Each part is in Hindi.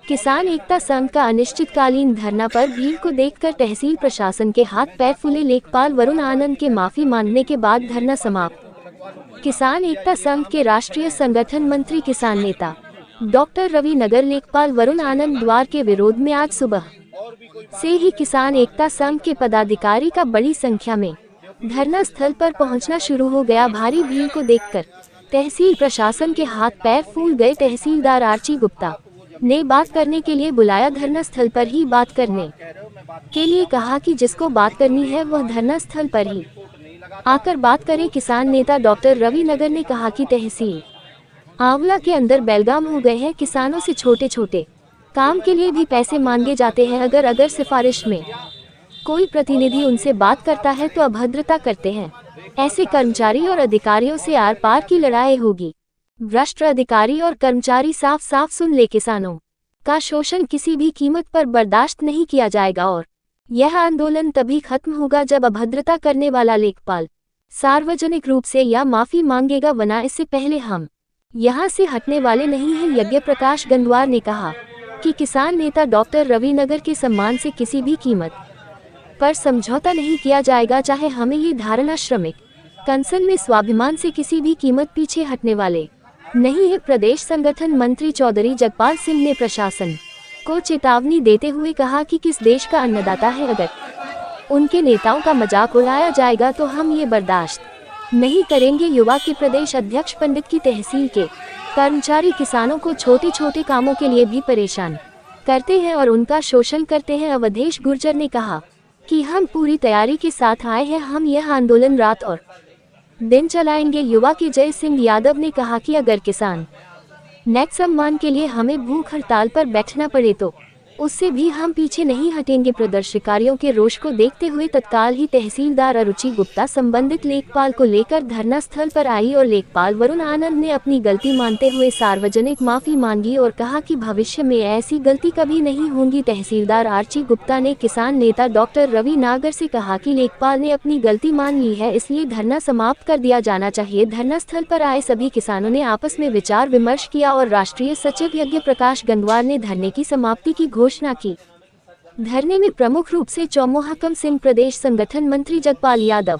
किसान एकता संघ का अनिश्चितकालीन धरना पर भीड़ को देखकर तहसील प्रशासन के हाथ पैर फूले। लेखपाल वरुण आनंद के माफी मांगने के बाद धरना समाप्त। किसान एकता संघ के राष्ट्रीय संगठन मंत्री किसान नेता डॉक्टर रवि नगर लेखपाल वरुण आनंद द्वार के विरोध में आज सुबह से ही किसान एकता संघ के पदाधिकारी का बड़ी संख्या में धरना स्थल पर पहुंचना शुरू हो गया। भारी भीड़ को देखकर तहसील प्रशासन के हाथ पैर फूल गए। तहसीलदार आर्ची गुप्ता ने बात करने के लिए बुलाया। धरना स्थल पर ही बात करने के लिए कहा कि जिसको बात करनी है वह धरना स्थल पर ही आकर बात करे। किसान नेता डॉक्टर रवि नगर ने कहा कि तहसील आंवला के अंदर बेलगाम हो गए हैं। किसानों से छोटे छोटे काम के लिए भी पैसे मांगे जाते हैं। अगर सिफारिश में कोई प्रतिनिधि उनसे बात करता है तो अभद्रता करते हैं। ऐसे कर्मचारी और अधिकारियों से आर पार की लड़ाई होगी। भ्रष्ट अधिकारी और कर्मचारी साफ साफ सुन ले, किसानों का शोषण किसी भी कीमत पर बर्दाश्त नहीं किया जाएगा और यह आंदोलन तभी खत्म होगा जब अभद्रता करने वाला लेखपाल सार्वजनिक रूप से या माफी मांगेगा, वरना इससे पहले हम यहां से हटने वाले नहीं हैं। यज्ञ प्रकाश गंगवार ने कहा कि किसान नेता डॉक्टर रवि नगर के सम्मान से किसी भी कीमत पर समझौता नहीं किया जाएगा, चाहे हमें ये धारणा श्रमिक कंसल में स्वाभिमान से किसी भी कीमत पीछे हटने वाले नहीं है। प्रदेश संगठन मंत्री चौधरी जगपाल सिंह ने प्रशासन को चेतावनी देते हुए कहा कि किस देश का अन्नदाता है, अगर उनके नेताओं का मजाक उड़ाया जाएगा तो हम ये बर्दाश्त नहीं करेंगे। युवा के प्रदेश अध्यक्ष पंडित की तहसील के कर्मचारी किसानों को छोटे छोटे कामों के लिए भी परेशान करते हैं और उनका शोषण करते हैं। अवधेश गुर्जर ने कहा कि हम पूरी तैयारी के साथ आए हैं, हम यह आंदोलन रात और दिन चलाएंगे। युवा के जय सिंह यादव ने कहा कि अगर किसान नेक सम्मान के लिए हमें भूख हड़ताल पर बैठना पड़े तो उससे भी हम पीछे नहीं हटेंगे। प्रदर्शनकारियों के रोष को देखते हुए तत्काल ही तहसीलदार अरुचि गुप्ता संबंधित लेखपाल को लेकर धरना स्थल पर आई और लेखपाल वरुण आनंद ने अपनी गलती मानते हुए सार्वजनिक माफी मांगी और कहा कि भविष्य में ऐसी गलती कभी नहीं होगी। तहसीलदार आर्ची गुप्ता ने किसान नेता डॉक्टर रवि नागर से कहा कि लेखपाल ने अपनी गलती मान ली है, इसलिए धरना समाप्त कर दिया जाना चाहिए। धरना स्थल पर आए सभी किसानों ने आपस में विचार विमर्श किया और राष्ट्रीय सचिव यज्ञ प्रकाश गंगवार ने धरने की समाप्ति की घोषणा की। धरने में प्रमुख रूप से चौमोहकम सिंह, प्रदेश संगठन मंत्री जगपाल यादव,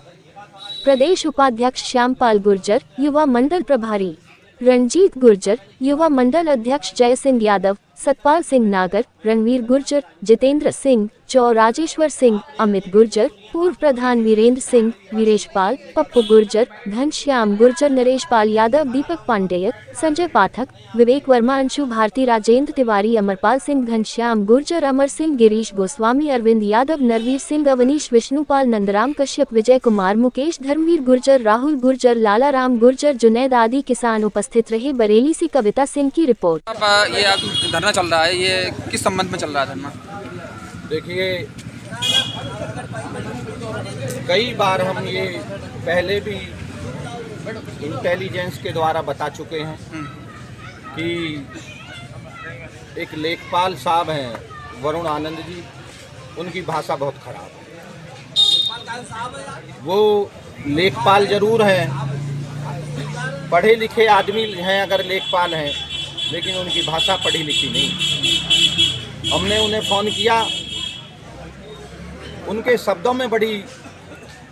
प्रदेश उपाध्यक्ष श्यामपाल गुर्जर, युवा मंडल प्रभारी रणजीत गुर्जर, युवा मंडल अध्यक्ष जय सिंह यादव, सतपाल सिंह नागर, रणवीर गुर्जर, जितेंद्र सिंह, राजेश्वर सिंह, अमित गुर्जर, पूर्व प्रधान वीरेंद्र सिंह, वीरेश पाल, पप्पू गुर्जर, घनश्याम गुर्जर, नरेश पाल यादव, दीपक पांडेय, संजय पाठक, विवेक वर्मा, अंशु भारती, राजेंद्र तिवारी, अमरपाल सिंह, घनश्याम गुर्जर, अमर सिंह, गिरीश गोस्वामी, अरविंद यादव, नरवीर सिंह, अवनीश विष्णुपाल, नंदराम कश्यप, विजय कुमार, मुकेश, धर्मवीर गुर्जर, राहुल गुर्जर, लाला राम गुर्जर, जुनैद आदि किसान उपस्थित रहे। बरेली से कविता सिंह की रिपोर्ट। ये धरना चल रहा है, ये किस संबंध में चल रहा है धरना? देखिए, कई बार हम ये पहले भी इंटेलिजेंस के द्वारा बता चुके हैं कि एक लेखपाल साहब हैं वरुण आनंद जी, उनकी भाषा बहुत खराब है। वो लेखपाल जरूर हैं, पढ़े लिखे आदमी हैं अगर लेखपाल हैं, लेकिन उनकी भाषा पढ़ी लिखी नहीं। हमने उन्हें फ़ोन किया, उनके शब्दों में बड़ी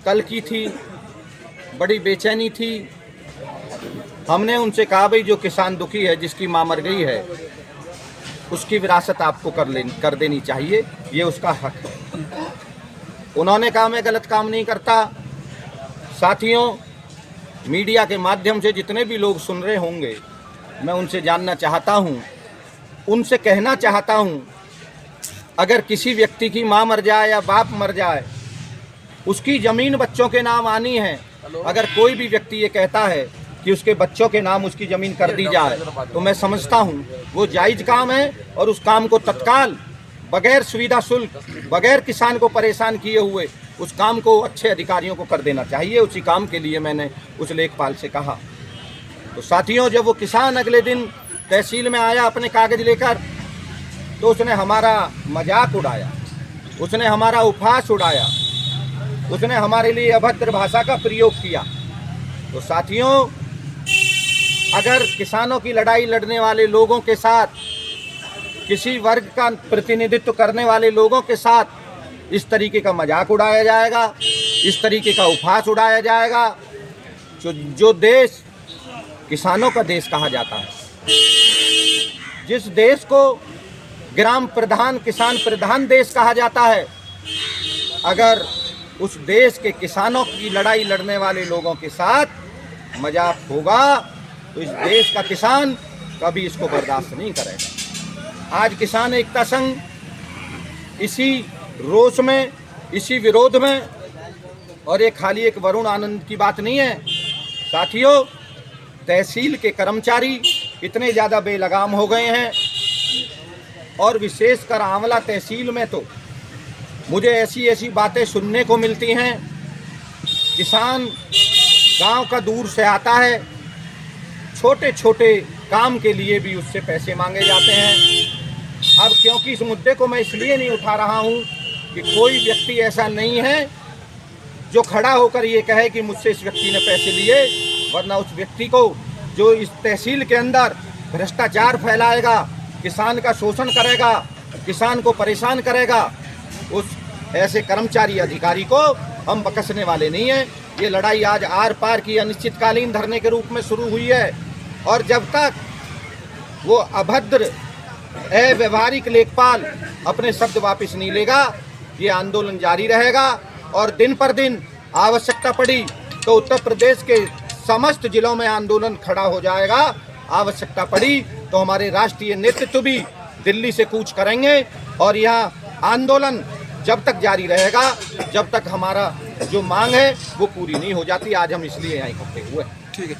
तल्खी थी, बड़ी बेचैनी थी। हमने उनसे कहा, भाई जो किसान दुखी है, जिसकी माँ मर गई है, उसकी विरासत आपको कर देनी चाहिए, ये उसका हक है। उन्होंने कहा मैं गलत काम नहीं करता। साथियों, मीडिया के माध्यम से जितने भी लोग सुन रहे होंगे, मैं उनसे जानना चाहता हूँ, उनसे कहना चाहता हूँ, अगर किसी व्यक्ति की माँ मर जाए या बाप मर जाए, उसकी ज़मीन बच्चों के नाम आनी है। अगर कोई भी व्यक्ति ये कहता है कि उसके बच्चों के नाम उसकी ज़मीन कर दी जाए, तो मैं समझता हूँ वो जायज़ काम है और उस काम को तत्काल, बगैर सुविधा शुल्क, बगैर किसान को परेशान किए हुए उस काम को अच्छे अधिकारियों को कर देना चाहिए। उसी काम के लिए मैंने उस लेखपाल से कहा। तो साथियों, जब वो किसान अगले दिन तहसील में आया अपने कागज़ लेकर, तो उसने हमारा मजाक उड़ाया, उसने हमारा उपहास उड़ाया, उसने हमारे लिए अभद्र भाषा का प्रयोग किया। तो साथियों, अगर किसानों की लड़ाई लड़ने वाले लोगों के साथ किसी वर्ग का प्रतिनिधित्व करने वाले लोगों के साथ इस तरीके का मजाक उड़ाया जाएगा, इस तरीके का उपहास उड़ाया जाएगा। जो देश किसानों का देश कहा जाता है, जिस देश को ग्राम प्रधान किसान प्रधान देश कहा जाता है, अगर उस देश के किसानों की लड़ाई लड़ने वाले लोगों के साथ मजाक होगा तो इस देश का किसान कभी इसको बर्दाश्त नहीं करेगा। आज किसान एकता संघ इसी रोष में, इसी विरोध में, और ये खाली एक वरुण आनंद की बात नहीं है साथियों, तहसील के कर्मचारी इतने ज़्यादा बेलगाम हो गए हैं, और विशेषकर आंवला तहसील में तो मुझे ऐसी बातें सुनने को मिलती हैं। किसान गांव का दूर से आता है, छोटे छोटे काम के लिए भी उससे पैसे मांगे जाते हैं। अब क्योंकि इस मुद्दे को मैं इसलिए नहीं उठा रहा हूं कि कोई व्यक्ति ऐसा नहीं है जो खड़ा होकर ये कहे कि मुझसे इस व्यक्ति ने पैसे लिए, वरना उस व्यक्ति को जो इस तहसील के अंदर भ्रष्टाचार फैलाएगा, किसान का शोषण करेगा, किसान को परेशान करेगा, उस ऐसे कर्मचारी अधिकारी को हम बख्शने वाले नहीं हैं। ये लड़ाई आज आर पार की अनिश्चितकालीन धरने के रूप में शुरू हुई है, और जब तक वो अभद्र अव्यवहारिक लेखपाल अपने शब्द वापस नहीं लेगा, ये आंदोलन जारी रहेगा। और दिन पर दिन आवश्यकता पड़ी तो उत्तर प्रदेश के समस्त जिलों में आंदोलन खड़ा हो जाएगा। आवश्यकता पड़ी तो हमारे राष्ट्रीय नेतृत्व भी दिल्ली से कूच करेंगे, और यहाँ आंदोलन जब तक जारी रहेगा जब तक हमारा जो मांग है वो पूरी नहीं हो जाती। आज हम इसलिए यहाँ इकट्ठे हुए। ठीक है।